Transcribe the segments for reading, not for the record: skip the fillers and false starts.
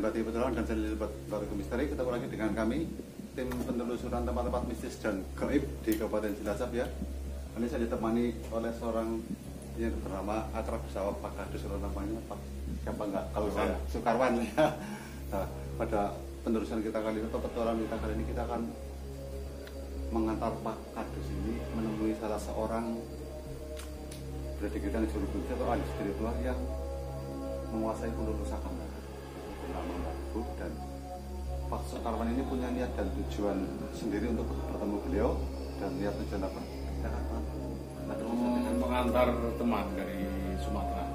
Bati Petualangan dan channel Batu Misteri. Ketemu lagi dengan kami, tim penelusuran tempat-tempat mistis dan gaib di Kabupaten Cilacap ya. Ini saya ditemani oleh seorang yang bernama akrab bersama Pak Kadus, namanya Pak siapa enggak kalau saya Sukarwan ya. Nah, pada penelusuran kita kali ini atau petualangan kita kali ini kita akan mengantar Pak Kadus ini menemui salah seorang berada di bidang juru kunci atau ahli spiritual yang menguasai gunung Nusa Kambangan bernama Mbak Ibu, dan Pak Sukarwan ini punya niat dan tujuan sendiri untuk bertemu beliau. Dan niat tujuan apa? Kita akan mengantar teman dari Sumatera.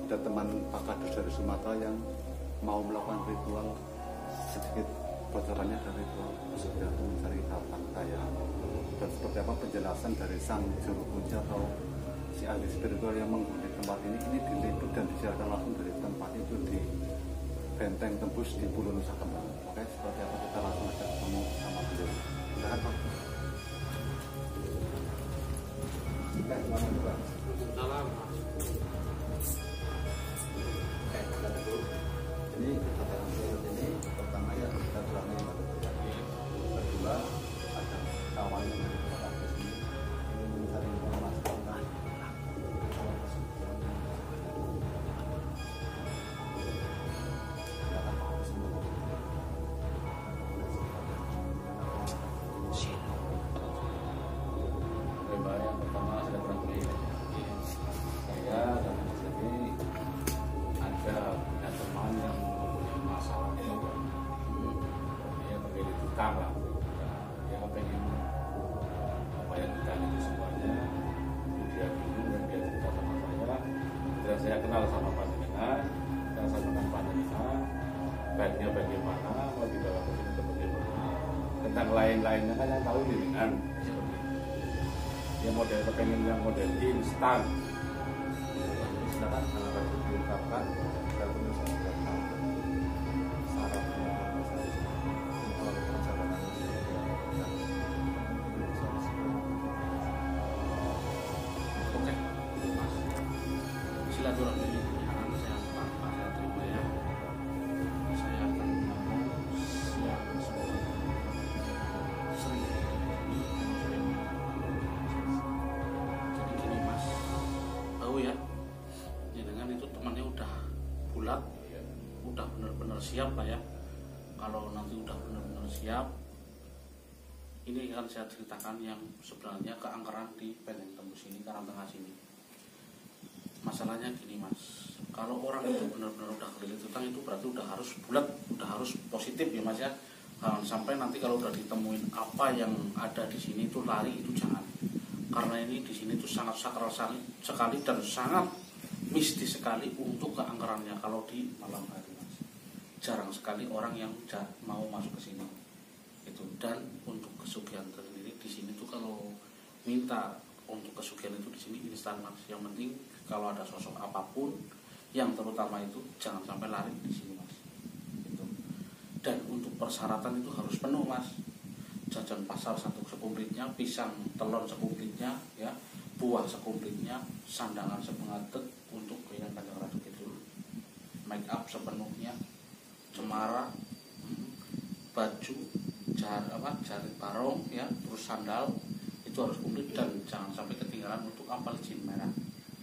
Ada teman Pak Kadus dari Sumatera yang mau melakukan ritual, sedikit bocorannya dari ritual pesugihan untuk mencari harta kekayaan, dan seperti apa penjelasan dari sang juru kunci atau si ahli spiritual yang menghuni tempat ini diliput dan disiarkan langsung dari tempat itu di Benteng Tembus di Pulau Nusa Kambangan. Oke, seperti apa kita langsung aja ketemu sama beliau. Silakan Pak. Salam. Ini kita ini pertama ya kita berani kedua ada kawan yang ada di sini ingin mencari informasi tentang Yang pertama saya berangkat saya dan Mas ini ada punya teman yang mempunyai masalah dia menjadi tukang lah. Dia pengen apa yang ditanya itu semuanya dia bingung dan dia cerita sama saya. Dan saya kenal sama panjenengan, saya sampaikan panjenengan baiknya bagaimana, mau dibawa ke sini ke bagaimana, tentang lain-lainnya kan yang tahu dengan dia model kepengen yang model instan. silakan anak diungkapkan dan penulisan tentang syaratnya apa saja kalau perjalanan Oke, Mas. Silaturahmi ini akan saya terima ya. Saya akan ngomong siang sore sering. Jadi gini Mas, tahu ya, ini dengan itu temannya udah bulat, udah benar-benar siap lah ya. Kalau nanti udah benar-benar siap, ini akan saya ceritakan yang sebenarnya keangkeran di Benteng Tembus ini, Karangtengah sini. Masalahnya gini Mas, kalau orang itu benar-benar udah kelilit utang itu berarti udah harus bulat, udah harus positif ya Mas ya. Jangan sampai nanti kalau udah ditemuin apa yang ada di sini itu lari, itu jangan. Karena ini di sini itu sangat sakral sekali dan sangat mistis sekali untuk keangkerannya kalau di malam hari Mas. Jarang sekali orang yang mau masuk ke sini. Itu, dan untuk kesugihan sendiri di sini tuh kalau minta untuk kesugihan itu di sini instan Mas. Yang penting kalau ada sosok apapun yang terutama itu jangan sampai lari di sini Mas. Itu. Dan untuk persyaratan itu harus penuh Mas. Jajan pasar satu sekumplitnya, pisang telon sekumplitnya, ya, buah sekumplitnya, sandangan sepengadet untuk yang Kanjeng Ratu Kidul, make up sepenuhnya, cemara, baju, jari barong ya, terus sandal itu harus komplit dan jangan sampai ketinggalan untuk apel jin merah.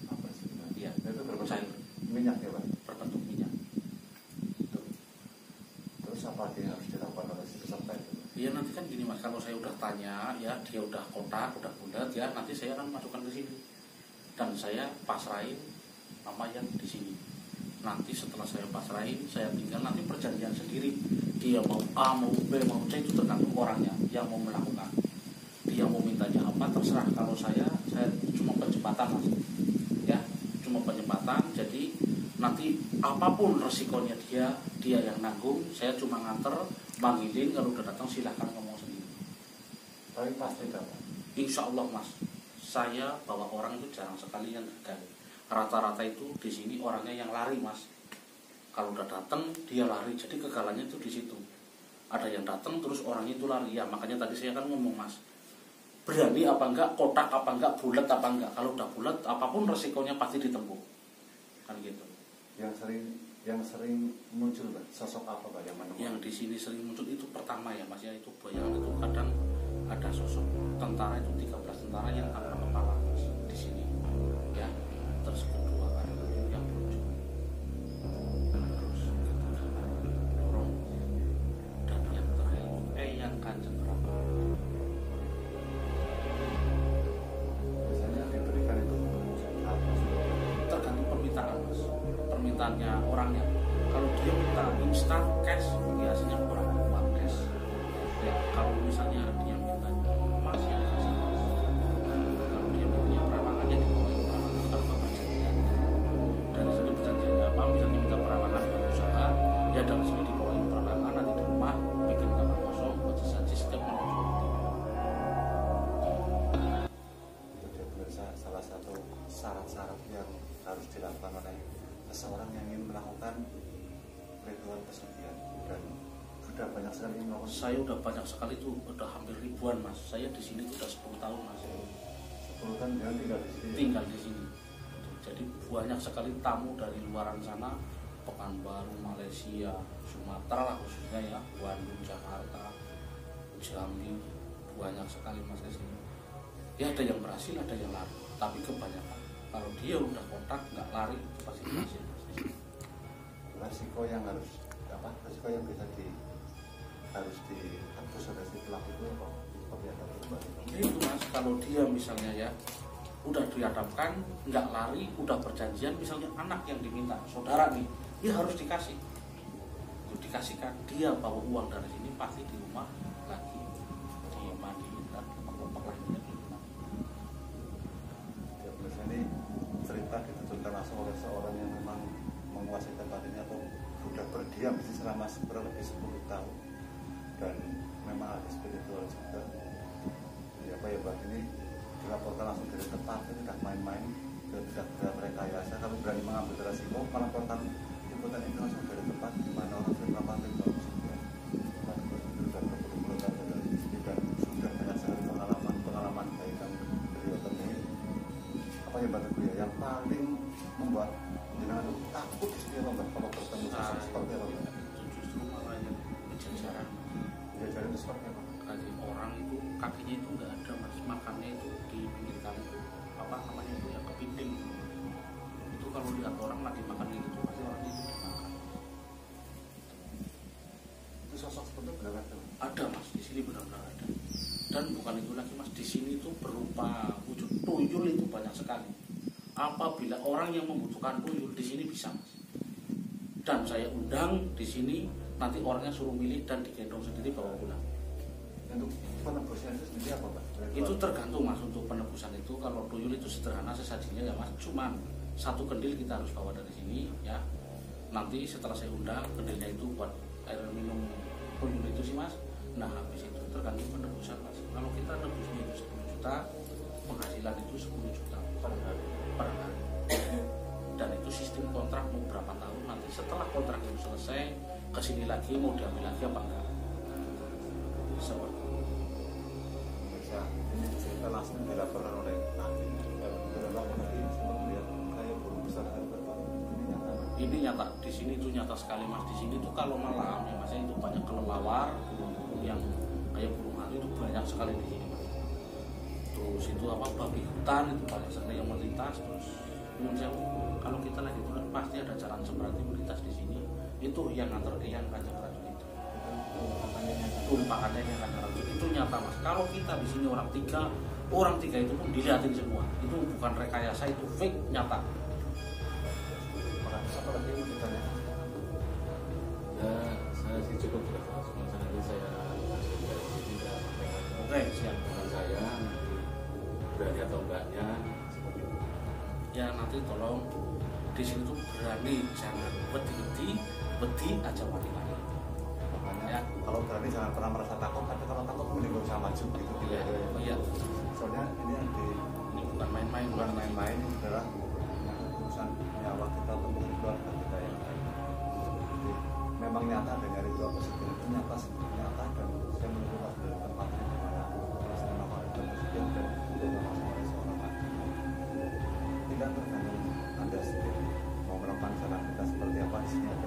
apa sih? Iya, Itu cair, minyak ya Pak. berbentuk minyak. Itu. Terus apa yang harus dilakukan oleh si peserta itu? Iya nanti kan gini Mas, kalau saya udah tanya ya, dia udah kotak, udah bulat ya, nanti saya akan masukkan ke sini dan saya pasrahin nama yang di sini. Nanti setelah saya pasrahin, saya tinggal nanti perjanjian sendiri. Dia mau A, mau B, mau C itu tergantung orangnya yang mau melakukan. Dia mau mintanya apa terserah. Kalau saya cuma penjembatan Mas. Ya, cuma penjembatan. Jadi nanti apapun resikonya dia yang nanggung. Saya cuma nganter, manggilin, kalau udah datang silahkan ngomong sendiri. Tapi pasti dapat. Insya Allah Mas, saya bawa orang itu jarang sekali yang gagal. Rata-rata itu di sini orangnya yang lari Mas. Kalau udah datang dia lari, jadi kegagalannya itu di situ. Ada yang datang terus orangnya itu lari. Ya makanya tadi saya kan ngomong Mas, berani apa enggak, kotak apa enggak, bulat apa enggak. Kalau udah bulat apapun resikonya pasti ditempuh. Kan gitu. Yang sering Yang sering muncul Pak, sosok apa Pak yang menemukan? Yang di sini sering muncul itu pertama ya Mas ya, itu bayangan itu kadang ada sosok tentara itu 13 tentara yang tanpa kepala Mas, di sini ya. Terus kedua kan yang muncul terus dorong, dan yang terakhir yang Kanjeng Rama. Biasanya diberikan itu apa sih? Tergantung permintaan Mas, permintaannya orangnya. Kalau dia minta instan cash, biasanya kurang kuat cash ya. Kalau misalnya dia minta emas ya kasih emas. Kalau dia mintanya perawangan ya dibawain perawangan. Kalau nggak perjanjian dari sini perjanjiannya apa, misalnya minta perawangan buat usaha ya, dari sini dibawain perawangan, nanti di rumah bikin kamar kosong buat sesaji setiap malam. Itu dia pemirsa, salah satu syarat-syarat yang harus dilakukan oleh seseorang yang ingin melakukan ritual pesugihan. Dan sudah banyak sekali yang melakukan. Saya udah banyak sekali tuh, udah hampir ribuan Mas. Saya di sini tuh udah 10 tahun Mas. 10 tahun dia tinggal di sini. Tinggal di sini. Jadi banyak sekali tamu dari luaran sana, Pekanbaru, Malaysia, Sumatera lah khususnya ya, Bandung, Jakarta, Jambi, banyak sekali Mas di sini. Ya ada yang berhasil, ada yang lari, tapi kebanyakan kalau dia udah kontak nggak lari itu pasti berhasil Mas di sini. Resiko yang harus apa? Resiko yang bisa harus dihapus oleh si pelaku itu apa? Seperti apa? Itu Mas, kalau dia misalnya ya udah dihadapkan, nggak lari, udah perjanjian, misalnya anak yang diminta, saudara nih, ya harus dikasih. Itu dikasihkan, dia bawa uang dari sini pasti di rumah lagi dimandiin dan kelompok lainnya di rumah. Ya, biasanya ini cerita dituturkan langsung oleh seorang yang memang menguasai tempat ini atau sudah berdiam di sini selama kurang lebih 10 tahun dan memang ada spiritual juga. Ya apa ya Mbak, ini dilaporkan langsung dari tempat, itu tidak main-main, tidak berekayasa. Kami berani mengambil resiko melaporkan liputan ini langsung dari tempat di mana orang sering melakukan ritual pesugihan. Sudah berpuluh-puluh tahun dari sini dan sudah banyak sekali pengalaman baik kami beliau temui. Apa ya Mbak Teguh ya, yang paling membuat jenengan takut di sini Mbak kalau bertemu sosok seperti apa Mbak? Itu justru malah yang kejajaran. Kejajaran itu seperti apa? Kaki orang itu kakinya itu nggak ada Mas, makannya itu di pinggir kali itu apa namanya itu ya, kepiting. Itu kalau lihat orang lagi makan gitu pasti orangnya itu dimakan. Itu sosok seperti itu benar ada? Ada Mas, di sini benar-benar ada. Dan bukan itu lagi Mas, di sini itu berupa wujud tuyul itu banyak sekali. Apabila orang yang membutuhkan tuyul di sini bisa Mas. Dan saya undang di sini, nanti orangnya suruh milih dan digendong sendiri bawa pulang. Untuk penebusnya itu sendiri apa Pak? Itu tergantung Mas, untuk penebusan itu kalau tuyul itu sederhana sesajinya ya Mas, cuman satu kendil kita harus bawa dari sini ya. Nanti setelah saya undang kendilnya itu buat air minum tuyul itu sih Mas. Nah habis itu tergantung penebusan Mas. Kalau kita nebusnya itu 10 juta, penghasilan itu 10 juta per hari. Dan itu sistem kontrak mau berapa tahun, nanti setelah kontrak itu selesai kesini lagi mau diambil lagi apa enggak. Seperti Bisa ini cerita langsung dilaporkan oleh nanti. Beberapa kali sempat melihat kayak burung besar ini nyata di sini itu nyata sekali Mas. Di sini tuh kalau malam ya Mas itu banyak kelelawar, burung-burung yang kayak burung hantu itu banyak sekali di sini Mas. Terus itu apa, babi hutan itu banyak sekali yang melintas. Terus kemudian kalau kita lagi turun pasti ada jalan seperti melintas di sini. Itu yang antar yang Kanjeng Ratu itu. Tumpahannya yang Kanjeng Ratu itu nyata Mas. Kalau kita di sini orang tiga itu pun dilihatin semua. Itu bukan rekayasa, itu fake, nyata. Apa lagi yang ditanya? Ya, saya sih cukup sudah langsung nanti saya langsung dari sini dan sampaikan Oke, siap. dengan saya berani atau enggaknya seperti itu. Ya nanti tolong di sini tuh berani, jangan wedi aja mati-mati. Makanya Ya. kalau berani jangan pernah merasa takut, tapi kalau takut mending gak usah maju gitu. Iya, oh iya. Soalnya ini yang Ini bukan main-main, bukan main-main, adalah urusan nyawa kita atau mungkin keluarga kita yang lain. Jadi memang nyata dengan ritual pesugihan itu nyata dan saya menunggu pas dari tempatnya di mana saya melakukan ritual pesugihan dan beberapa sama seorang lagi. Tidak tergantung Anda sendiri mau menemukan jalan kita seperti apa, di sini ada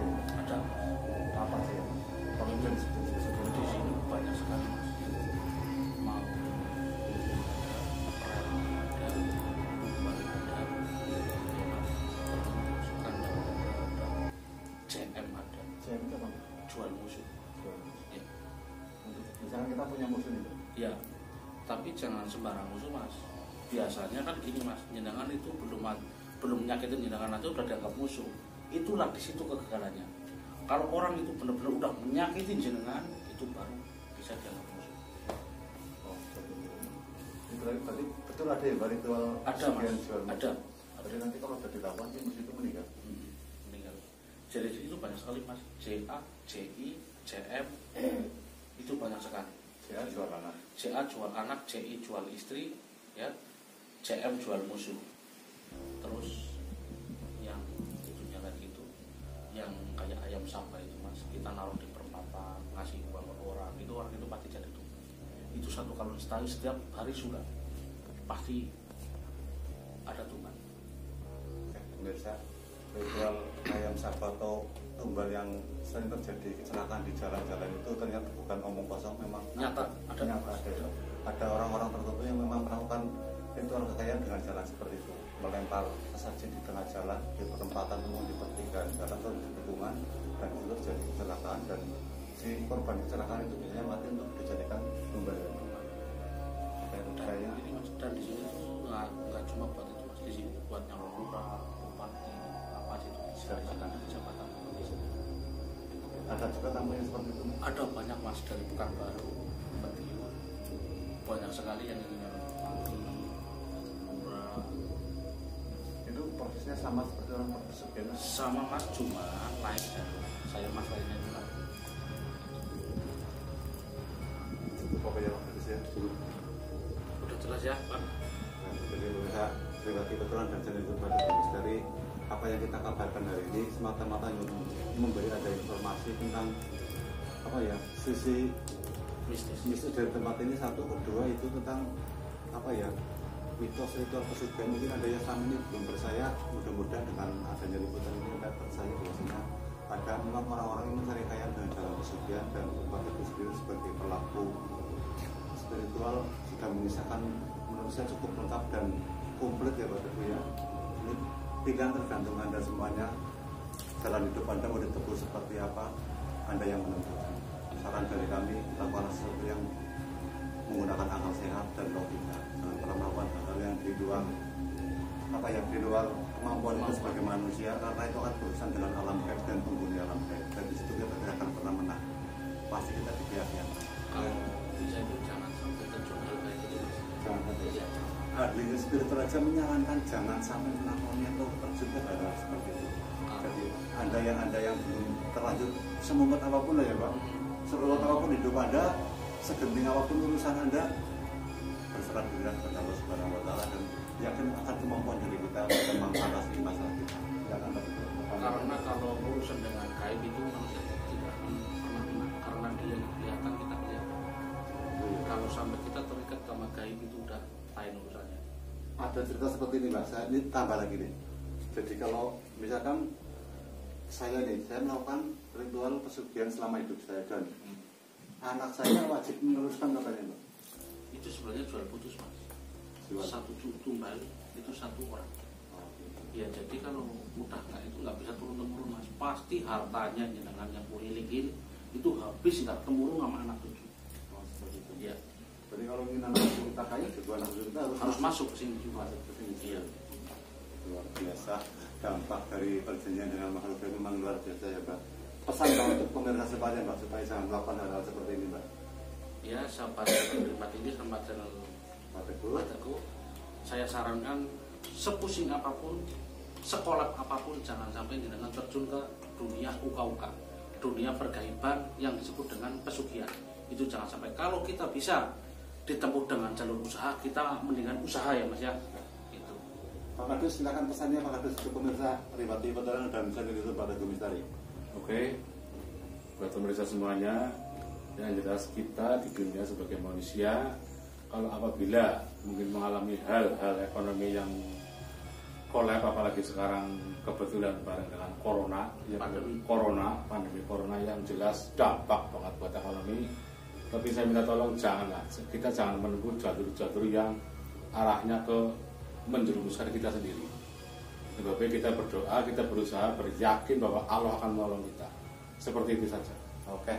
jual musuh. Ya. Misalnya kita punya musuh itu. Ya, tapi jangan sembarang musuh mas. Biasanya kan gini mas, jenengan itu belum menyakitin jenengan aja udah dianggap musuh. Itulah di situ kegagalannya. Kalau orang itu benar-benar udah menyakitin jenengan, itu baru bisa dianggap musuh. Oh, berarti betul ada ya ritual Ada mas, ada. Jadi nanti kalau sudah dilakukan sih musuh itu meninggal. Meninggal. Jadi itu banyak sekali mas. JA, JI, JM itu banyak sekali. JA jual anak. JA jual anak, JI jual istri, ya. JM jual musuh. Terus yang itunya lagi itu, yang kayak ayam samba itu mas, kita naruh di perempatan, ngasih uang ke orang itu pasti jadi tumbal. Itu satu kalau setiap hari sudah pasti ada tumbal. Pemirsa, ritual ayam saba atau tumbal yang sering terjadi kecelakaan di jalan-jalan itu ternyata bukan omong kosong, memang Nyata, ada. Ada orang-orang tertentu yang memang melakukan ritual kekayaan dengan jalan seperti itu, melempar sesajen di tengah jalan, di perempatan umum, di pertigaan jalan atau di tikungan, dan itu terjadi kecelakaan, dan si korban kecelakaan itu biasanya mati untuk dijadikan tumbal. Dan di sini tuh nggak cuma buat itu mas, di sini buat yang lurah, bupati, apa sih itu jabatan. Ada juga tamu yang seperti itu. Ada banyak mas, dari Pekanbaru, Madiun, banyak sekali yang ingin lurah. Itu prosesnya sama seperti orang berpesugihan. Sama mas, cuma lain dari saya mas lainnya juga. Cukup ya Pak Agus ya. Udah jelas ya Pak. Jadi saya pribadi kebetulan dan channel YouTube dari apa yang kita kabarkan hari ini semata-mata untuk memberi ada informasi tentang apa ya, sisi mistis dari tempat ini. Satu, kedua itu tentang apa ya, mitos ritual pesugihan. Mungkin ada yang selama ini belum percaya, mudah-mudahan dengan adanya liputan ini dapat percaya bahwasanya ada memang orang-orang yang mencari kaya dengan jalan pesugihan, dan umat itu sendiri sebagai pelaku spiritual sudah mengisahkan menurut saya cukup lengkap dan komplit ya Pak Teguh ya. Ini tinggal tergantung Anda semuanya, jalan hidup Anda mau ditempuh seperti apa, Anda yang menentukan. Saran dari kami, lakukan sesuatu yang menggunakan akal sehat dan logika, jangan pernah melakukan hal yang di luar apa yang di luar kemampuan kita sebagai manusia, karena itu akan berurusan dengan alam gaib dan penghuni alam gaib, dan di situ kita tidak akan pernah menang, pasti kita di pihak yang Kalau bisa itu jangan sampai terjun hal kayak gitu mas. jangan sampai ahli spiritual aja menyarankan jangan sampai melakoni atau terjun ke hal seperti itu. Jadi anda yang belum terlanjur semumet apapun lah ya Pak, seruat apapun hidup Anda, segenting apapun urusan Anda, berserah diri kepada Allah Subhanahu wa Ta'ala, dan yakin akan kemampuan diri kita untuk mengatasi masalah kita. Jangan begitu. Karena kalau urusan dengan gaib itu manusia tidak akan pernah menang, karena dia yang kelihatan kita kelihatan. Kalau sampai kita terikat sama gaib itu udah lain urusannya. Ada cerita seperti ini Mbak, saya ini tambah lagi nih. Jadi kalau misalkan saya melakukan ritual pesugihan selama hidup saya, dan anak saya wajib meneruskan katanya Mbak. Itu sebenarnya jual putus mas. Jual. Satu tumbal itu satu orang. Ya jadi kalau udah nggak itu nggak bisa turun temurun mas. Pasti hartanya jenengan yang milikin itu habis nggak temurun sama anak cucu. Oh, seperti itu. Ya Jadi kalau ingin anak cucu kita kaya, kedua anak cucu kita harus masuk ke sini juga. masuk ke sini. Iya. Luar biasa, dampak dari perjanjian dengan makhluk gaib memang luar biasa ya Mbak. Pesan Mbak untuk pemirsa semuanya Mbak, supaya jangan melakukan hal-hal seperti ini Mbak. Ya sahabat tempat ini sama channel Pak Teguh, Teguh, saya sarankan sepusing apapun, sekolab apapun, jangan sampai jenengan terjun ke dunia uka-uka, dunia pergaiban yang disebut dengan pesugihan. Itu jangan sampai. Kalau kita bisa ditempuh dengan jalur usaha, kita mendingan usaha ya mas ya. Itu. Pak Kadus, silakan pesannya Pak Kadus untuk pemirsa Ribati Petualangan dan channel YouTube Pak Teguh Mistari. Oke, buat pemirsa semuanya, yang jelas kita di dunia sebagai manusia, kalau apabila mungkin mengalami hal-hal ekonomi yang kolab, apalagi sekarang kebetulan bareng dengan pandemi corona yang jelas dampak banget buat ekonomi. Tapi saya minta tolong kita jangan menempuh jalur-jalur yang arahnya ke menjerumuskan kita sendiri. Sebabnya kita berdoa, kita berusaha beryakin bahwa Allah akan menolong kita. Seperti itu saja. Oke,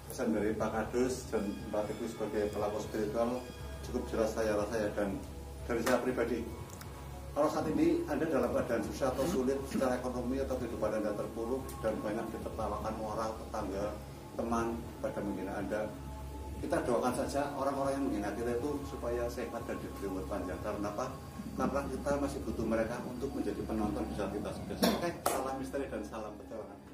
pesan dari Pak Kadus dan Mbak Teguh sebagai pelapor spiritual cukup jelas saya rasa ya, dan dari saya pribadi, kalau saat ini Anda dalam keadaan susah atau sulit secara ekonomi atau kehidupan Anda terpuruk dan banyak ditertawakan orang, tetangga, teman pada menghina Anda, kita doakan saja orang-orang yang menghina kita itu supaya sehat dan diberi umur panjang. Karena apa? Karena kita masih butuh mereka untuk menjadi penonton di saat kita sukses. Oke, salam misteri dan salam petualangan.